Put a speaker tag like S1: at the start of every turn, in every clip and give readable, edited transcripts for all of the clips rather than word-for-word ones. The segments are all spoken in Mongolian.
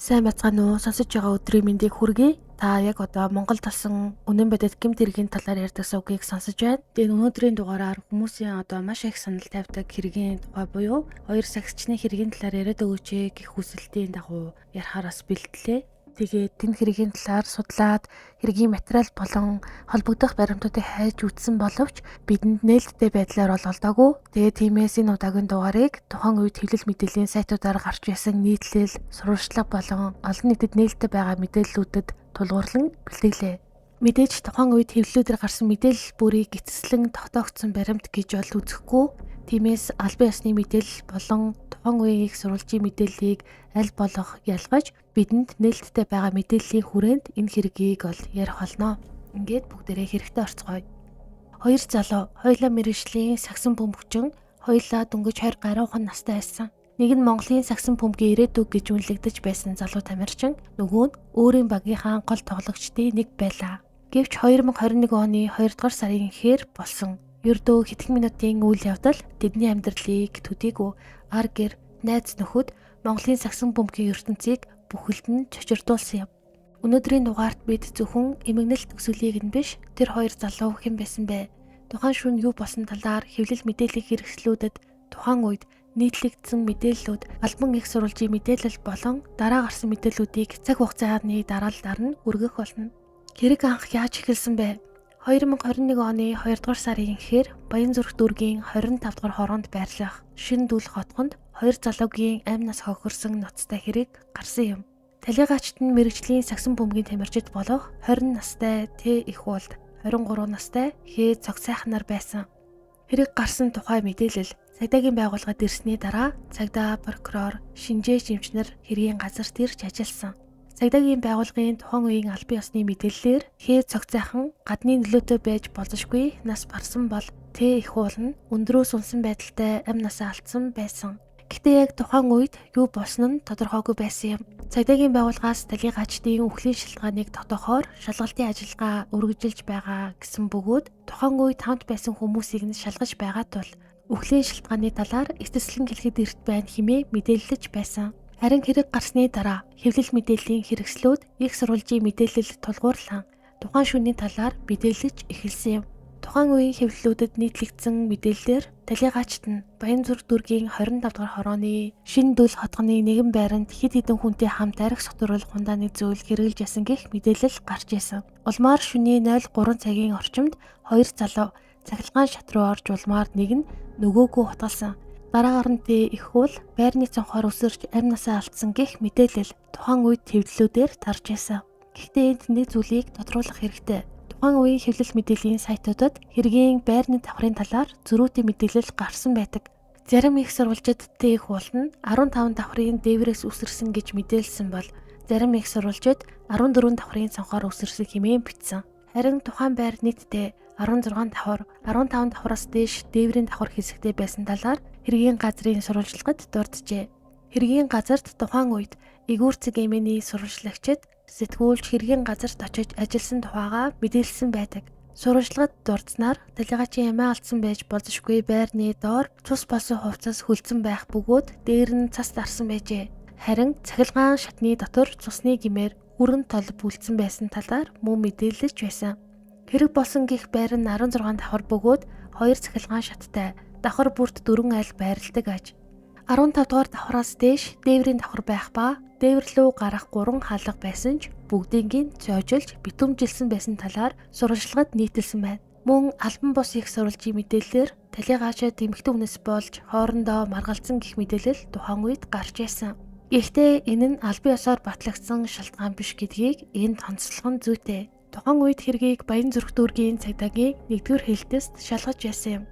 S1: Сайн бацгаана уу? Сонсож байгаа өдрийн мэндийг хүргэе. Та яг одоо Монголд болсон үнэн бодит гэмт хэргийн талаар ярьдаг сувгийг сонсож байна. Тэгээд өнөөдрийн дугаараар хүмүүсийн одоо маш их санал тавьдаг хэргийн тухай буюу хоёр сагсчны хэргийн талаар яриад өгөөч гэх хүсэлтийн дагуу ярихаар бас бэлтлээ. Тэгээд тэн хэргийн талаар судлаад хэргийн материал болон холбогдох баримтуудыг хайж үзсэн боловч бидэнд нээлттэй байдлаар бол олдоогүй. Тэгээд тиймээс энэ удаагийн дугаарыг тухайн үед хэвлэл мэдээллийн сайтуудаар гарч байсан нийтлэл, сурвалжлага болон олон нийтэд нээлттэй байгаа мэдээллүүдэд тулгуурлан бэлтгэлээ. Мэдээж тухайн үед хэвлэлүүдээр гарсан мэдээлэл бүрийг эцэслэн тогтоогдсон баримт гэж бол үзэхгүй. Тиймээс албан ёсны мэдээлэл болон тухайн үеийн их сурвалжийн мэдээллийг аль болох ялгаж бидэнд нээлттэй байгаа мэдээллийн хүрээнд энэ хэргийг бол ярих болно. Ингээд бүгдээрээ хэрэгтэй орцгоё. Хоёр залуу хоёулаа мэргэжлийн сагсан бөмбөгчин, хоёулаа дөнгөж 20 гаруйхан настай байсан. Нэг нь Монголын сагсан бөмбөгийн ирээдүг гэж үнэлэгдэж байсан залуу тамирчин, нөгөө нь өөрийн багийнхаа гол тоглогчдын нэг байлаа. Гэвч 2021 оны 2 дугаар сарын эхээр болсон ердөө хэдхэн минутын үйл явдал тэдний амьдралыг төдийгүй ар гэр найз нөхөд Монголын сагсан бөмбөгийн ертөнцийг бүхэлд нь чочирдуулсан юм. Өнөөдрийн дугаарт бид зөвхөн эмгэнэлт төсөөлийг нь биш тэр хоёр залуу хэн байсан бэ? Тухайн шөнө юу болсон талаар хэвлэл мэдээллийн хэрэгслүүдэд тухайн үед нийтлэгдсэн мэдээллүүд, албан их сурвалжийн мэдээлэл болон дараа гарсан мэдээллүүдийг цаг хугацааны дараалалаар нь хүргэх болно. Хэрэг анх яаж эхэлсэн бэ? 2021 оны 2 дугаар сарын эхээр Баянзүрх дүүргийн 25 дугаар хороонд байрлах Шиндүл хотгонд хоёр залуугийн амь нас хохирсон ноцтой хэрэг гарсан юм. Талигаагчид нь мэргэжлийн сагсан бөмбөгийн тамирчид болох 20 настай Т их уулд 23 настай Х цогцайхан нар байсан. Хэрэг гарсан тухай мэдээлэл цагдаагийн байгууллагад ирсний дараа цагдаа, прокурор, шинжээ шимчнэр хэргийн газарт ирж ажилласан. Цагдаагийн байгууллагын тухайн үеийн албан ёсны мэдээллээр Х цогцайхан гадны нөлөөтэй байж болзошгүй нас барсан бол Т их уул нь өндрөөс унсан байдалтай амь насаа алдсан байсан. Гэхдээ яг тухайн үед юу болсон нь тодорхойгүй байсан юм. Цагдаагийн байгууллагаас талигаагчдын үхлийн шалтгааныг тогтоохоор шалгалтын ажиллагаа үргэлжилж байгаа гэсэн бөгөөд тухайн үед хамт байсан хүмүүсийг нь шалгаж байгаа тул үхлийн шалтгааны талаар эцэслэн хэлэхэд эрт байна хэмээн мэдээлэлж байсан. Харин хэрэг гарсны дараа хэвлэл мэдээллийн хэрэгслүүд их сурвалжийн мэдээлэл тулгуурлан тухайн шөнийн талаар мэдээлж эхэлсэн юм. Тухайн үеийн хэвлэлүүдэд нийтлэгдсэн мэдээллээр талигаагчид нь Баянзүрх дүүргийн 25 дугаар хорооны Шиндүл хотгоны нэгэн байранд хэд хэдэн хүнтэй хамт арх сотруулах хундааны зүйл хэрэгжилж ясан гэх мэдээлэл гарч исэн. Улмаар шөнийн 03 цагийн орчимд хоёр залуу цахилгаан шат руу орж улмаар нэг нь нөгөөгөө хутгалсан. Дараагаар нь Т их уул байрны цонхоор өсөрч амь насаа алдсан гэх мэдээлэл тухайн үед хэвлэлүүдээр тарж байсан. Гэхдээ энд нэг зүйлийг тодруулах хэрэгтэй. Тухайн үеийн хэвлэл мэдээллийн сайтуудад хэргийн байрны давхрын талаар зөрүүтэй мэдээлэл гарсан байдаг. Зарим их сурвалжид Т их уул нь 15 давхрын дээврээс үсэрсэн гэж мэдээлсэн бол зарим их сурвалжид 14 давхрын цонхоор үсэрсэн хэмээн бичсэн. Харин тухайн байр нийтдээ 16 давхар, 15 давхраас дээш дээврийн давхар хэсэгтэй байсан талаар хэргийн газрын сурвалжлагад дурджээ. Хэргийн газарт тухайн үед эгүүрцэг эмээний сурвалжлагчид сэтгүүлч хэргийн газарт очиж ажилласан тухайгаа мэдээлсэн байдаг. Сурвалжлагад дурдсанаар талигаагчийн амиа алдсан байж болзошгүй байрны доор цус болсон хувцас хөлдсөн байх бөгөөд дээр нь цас дарсан байжээ. Харин цахилгаан шатны дотор цусны гимээр хүрэн тол бүлдсэн байсан талаар мөн мэдээлж байсан. Хэрэг болсон гих байр нь 16 давхар бөгөөд 2 цахилгаан шаттай давхар бүрт 4 айл байрладаг аж. 15 дугаар давхраас дээш дээврийн давхар байх ба дээвэр лүү гарах 3 хаалга байсан ч бүгдийг нь цоожilж битүүмжилсэн байсан талаар сурвалжлагад нийтэлсэн байна. Мөн албан бус их сурвалжийн мэдээлэлээр талигаагчид эмэгтэй хүнээс болж хоорондоо маргалцсан гих мэдээлэл тухайн үед гарч ирсэн. Гэхдээ энэ нь албан ёсоор батлагдсан шалтгаан биш гэдгийг энд онцлох нь зүйтэй. Тухайн үед хэргийг Баянзүрх дүүргийн цагдаагийн 1-р хэлтэст шалгаж байсан юм.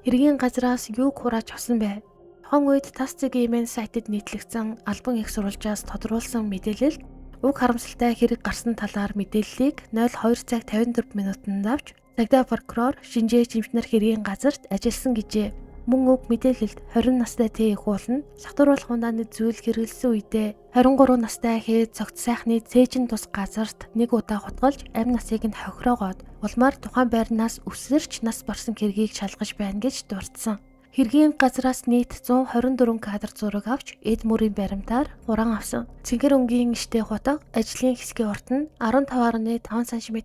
S1: Хэргийн газраас юу хурааж авсан бэ? Тухайн үед тас цэгийн эмээн сайтад нийтлэгдсэн албан их сурвалжаас тодруулсан мэдээлэл уг харамсалтай хэрэг гарсан талаар мэдээллийг 02 цаг 54 минутанд авч цагдаа, прокурор, шинжээ чимчнэр хэргийн газарт ажилласан гэжээ. Мөн уг мэдээлэлд 20 настай Т их уул нь сатруулах хундааны зүйл хэрэгэлсэн үедээ 23 настай Х цогцсайхны цээжин тус газарт нэг удаа хутгалж амь насыг нь хохироогоод улмаар тухайн байрнаас өсөрч нас барсан хэргийг шалгаж байна гэж дурдсан. Хэргийн газраас нийт 124 кадр зураг авч эд мөрийн баримтаар хураан авсан. Цэнгэр өнгийн иштэй хутга ажлын хэсгийн урт нь 15.5 см.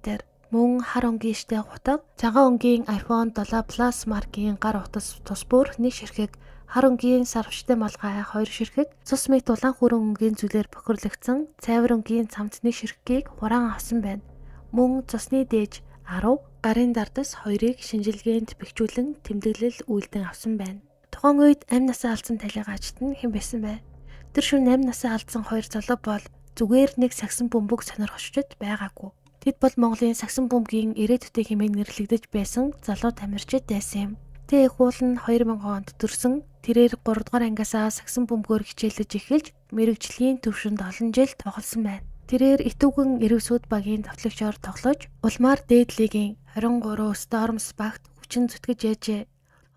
S1: Мөн хар өнгийн иштэй хутга цагаан өнгийн iPhone 7 Plus маркийн гар утас тус бүр 1 ширхэг, хар өнгийн сарвчтай малгай 2 ширхэг, цус мэт улаан хүрэн өнгийн зүйлээр бохирлогдсон цайвар өнгийн цамц 1 ширхгийг хураан авсан байна. Мөн цусны дээж 10, гарын дардас 2-ыг шинжилгээнд бэхжүүлэн тэмдэглэл үйлдэн авсан байна. Тухайн үед амь насаа алдсан талиг ажилт нь хэн байсан бэ? Тэр шөнө амь насаа алдсан 2 залуу бол зүгээр нэг сагсан бөмбөг сонирхогчдод байгаагүй. Тэд бол Монголын сагсан бөмбөгийн ирээдүйтэй хэмээн нэрлэгдэж байсан залуу тамирчид байсан юм. Тэ их уул нь 2000 онд төрсөн. Тэрээр 3 дугаар ангиасаа сагсан бөмбөгөөр хичээлж эхэлж мэрэгжлийн төвшөнд олон жил тоглосон байна. Тэрээр Итүгэн Ирвэсүүд багийн давтлагчаар тоглож, улмаар дээд лигийн 23 Стормс багт хүчин зүтгэж ээжээ.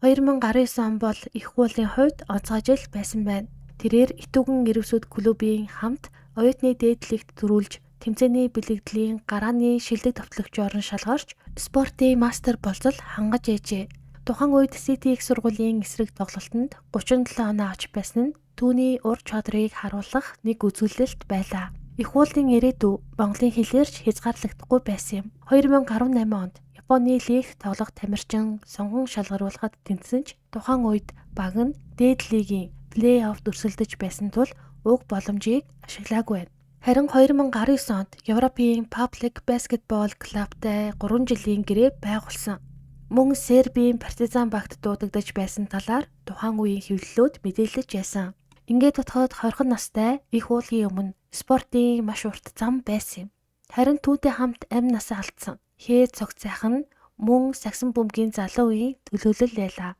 S1: 2019 он бол их уулын хувьд онцгой жил байсан байна. Тэрээр Итүгэн Ирвэсүүд клубын хамт оюутны дээд лигт төрүүлж, тэмцээний бэлэгдлийн гарааны шилдэг давтлагчоор нь шалгарч, спортын мастер болцол хангаж ээжээ. Тухайн үед CT их сургуулийн эсрэг тоглолтод 37 оноо авч байсан нь түүний ур чадрыг харуулах нэг үзүүлэлт байлаа. Их уулын ирээдүй Монголын хэлээрч хязгаарлагдахгүй байсан юм. 2018 онд Японы лигт тоглох тамирчин сонгон шалгаруулахад тэнцсэн ч тухайн үед баг нь дээд лигийн плей-офф өрсөлдөж байсан тул уг боломжийг ашиглаагүй байна. Харин 2019 онд Европын Public Basketball Club-тай 3 жилийн гэрээ байгуулсан. Мөн Сербийн Партизан багт дуудагдаж байсан талаар тухайн үеийн хэвлэлүүд мэдээлж байсан. Ингээд бодоход 20 настай их уулын өмнө спортын маш урт зам байсан юм. Харин түүтэй хамт амь насаа алдсан хээ цогцайх нь мөн сагсан бөмбөгийн залуу үеийн төлөөлөл байлаа.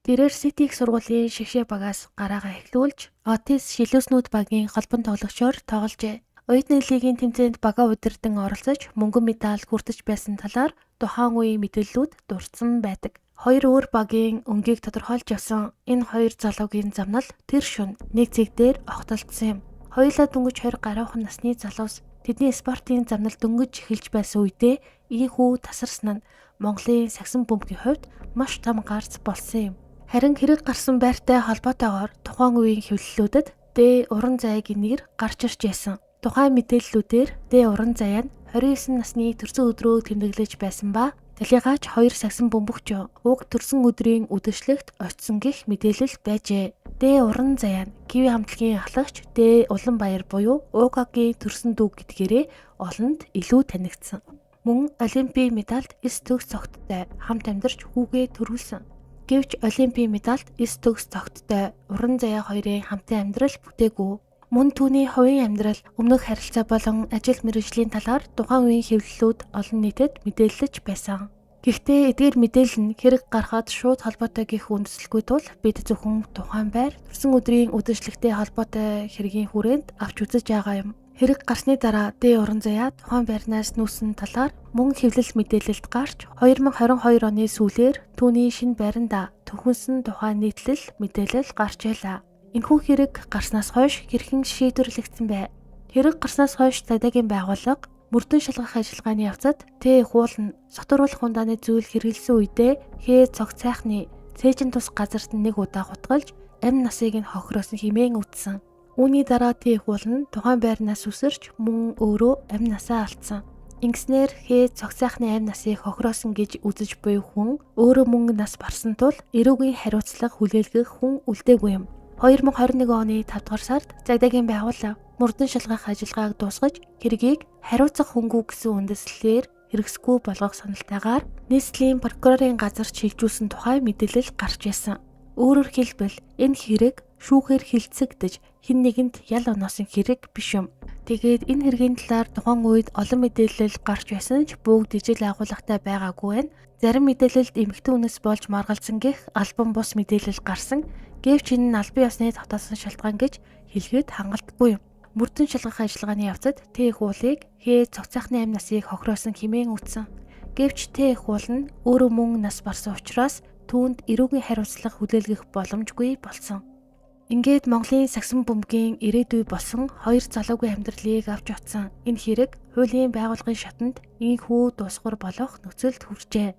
S1: Тэрээр Сити их сургуулийн шигшээ багаас гараагаа эхлүүлж Отис шилүүснүүд багийн холбон тоглогчоор тогложээ. Оюутны лигийн тэмцээнд бага удирдан оролцож мөнгөн медаль хүртэж байсан талаар тухайн үеийн мэдээллүүд дурдсан байдаг. Хоёр өөр багийн өнгийг тодорхойлж явсан энэ хоёр залуугийн замнал тэр шөнө нэг цэг дээр огтолцсон юм. Хоёулаа дөнгөж 20 гаруйхан насны залуус тэдний спортын замнал дөнгөж эхэлж байсан үедээ ийхүү тасарсан нь Монголын сагсан бөмбөгийн хувьд маш том гарц болсон юм. Харин хэрэг гарсан байртай холбоотойгоор тухайн үеийн хэвлэлүүдэд Д уран зайгийн нэр гарч ирж байсан. Тухайн мэдээллүүдээр Д уран заяа нь 29 насны төрсөн өдрөө тэмдэглэж байсан ба талигаач 2 сагсан бөмбөгч уг төрсөн өдрийн үдэшлэгт очсон гэх мэдээлэл байжээ. Д уран заяа нь Киви хамтлагийн ахлагч Д Уланбаяр буюу УК-гийн төрсөн дүү гэдгээрээ олонд илүү танигдсан. Мөн олимпийн медальд эс төгс цогттой хамт амьдарч хүүгээ төрүүлсэн. Гэвч олимпийн медальд эс төгс цогттой уран заяа хоёрын хамтын амьдрал бүтээгүй. Мөн түүний хувийн амьдрал, өмнөх харилцаа болон ажил мэргэжлийн талаар тухайн үеийн хэвлэлүүд олон нийтэд мэдээлж байсан. Гэхдээ эдгээр мэдээлэл нь хэрэг гарахад шууд холбоотой гэх үндэслэлгүй тул бид зөвхөн тухайн байр, төрсөн өдрийн үдэшлэгтэй холбоотой хэргийн хүрээнд авч үзэж байгаа юм. Хэрэг гарсны дараа Д уран заяа тухайн байрнаас нүүсэн талаар мөн хэвлэл мэдээлэлд гарч 2022 оны сүүлээр түүний шинэ байранда төвхөнсөн тухайн нийтлэл мэдээлэл гарч ялаа. Энэхүү хэрэг гарснаас хойш хэрхэн шийдвэрлэгдсэн бэ? Хэрэг гарснаас хойш цагдаагийн байгууллага мөрдөн шалгах ажиллагааны явцад Т хуулна сотруулах ундааны зүйл хэрэгэлсэн үедээ Х цогцайхны цээжин тус газарт нэг удаа хутгалж амь насыг нь хохиросон хэмээн үтсэн. Үүний дараа Т хуулна тухайн байрнаас үсэрч мөн өөрөө амь насаа алдсан. Ингэснээр Х цогцайхны амь насыг хохироосон гэж үзэж буй хүн өөрөө мөнгө нас барсан тул эрүүгийн хариуцлага хүлээлгэх хүн үлдээгүй юм. 2021 оны 5 дугаар сард цагдаагийн байгууллага мөрдөн шалгах ажиллагааг дуусгаж хэргийг хариуцах хөнгүү гэсэн үндэслэлээр хэрэгсгүй болгох саналтайгаар нийслэлийн прокурорын газарт шилжүүлсэн тухай мэдээлэл гарч ирсэн. Өөрөөр хэлбэл энэ хэрэг шүүхээр хилцэгдэж хэн нэгэнд ял оноосон хэрэг биш юм. Тэгээд энэ хэргийн талаар тухайн үед олон мэдээлэл гарч байсан ч бүгд ижил агуулгатай байгаагүй байна. Зарим мэдээлэлд эмэгтэй хүнээс болж маргалзсан гэх албан бус мэдээлэл гарсан. Гэвч энэ нь албан ёсны тогтоосон шалтгаан гэж хэлгээд хангалтгүй юм. Мөрдөн шалгах ажиллагааны явцад Т хуулийг Х цогцайхны амь насыг хохироосон хэмээн үтсэн. Гэвч Т хуул нь өөрөө мөн нас барсан учраас түүнд эрүүгийн хариуцлага хүлээлгэх боломжгүй болсон. Ингээд Монголын сагсан бөмбөгийн ирээдүй болсон хоёр залуугийн амьдралыг авч утсан энэ хэрэг хуулийн байгууллагын шатанд ийхүү дуусгар болох нөхцөлд хүрчээ.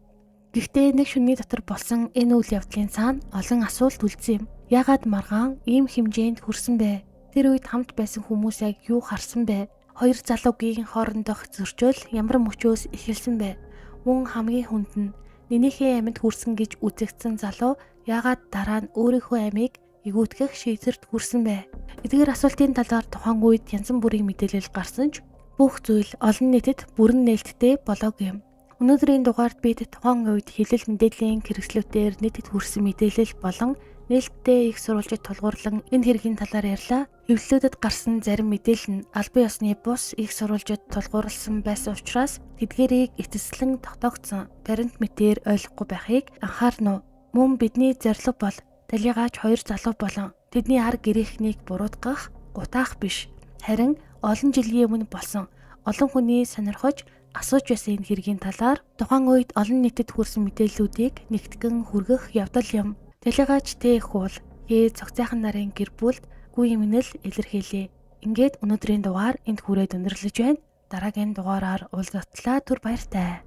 S1: Гэхдээ нэг шөнийн дотор болсон энэ үйл явдлын цаана олон асуулт үлдсэн юм. Яагаад маргаан ийм хэмжээнд хүрсэн бэ? Тэр үед хамт байсан хүмүүс яг юу харсан бэ? Хоёр залуугийн хоорондох зөрчил ямар мөчөөс эхэлсэн бэ? Мөн хамгийн хүнд нь нэнийхээ амьд хүрсэн гэж үзэгдсэн залуу яагаад дараа нь өөрийнхөө амийг игүүтгэх шийдвэрт хүрсэн бэ? Эдгээр асуултын талаар тухайн үед янз бүрийн мэдээлэл гарсан ч бүх зүйл олон нийтэд бүрэн нээлттэй болоогүй юм. Өнөөдрийн дугаард бид тухайн үед хэлэл мэдээллийн хэрэгслүүдээр нийтэд хүрсэн мэдээлэл болон нээлттэй их сурвалжид тулгуурлан энэ хэргийн талаар ярьлаа. Хэвлэлүүдэд гарсан зарим мэдээлэл нь албан ёсны бус их сурвалжид тулгуурласан байсан учраас тэдгээрийг эцэслэн тогтоогдсон баримт мэтээр ойлгохгүй байхыг анхаарна уу? Мөн бидний зорилго бол талигаач хоёр залуу болон тэдний ар гэрээхнийг буруутгах, гутаах биш. Харин олон жилийн өмнө болсон олон хүний сонирхож асууж байсан энэ хэргийн талаар тухайн үед олон нийтэд хүрсэн мэдээллүүдийг нэгтгэн хүргэх явдал юм. Талигаач их уул цогцойхон нарын гэр бүлд гүн юмнэл илэрхийлье. Ингээд өнөөдрийн дугаар энд хүрээд өндөрлөж байна. Дараагийн дугаараар уулзтлаа түр баяртай.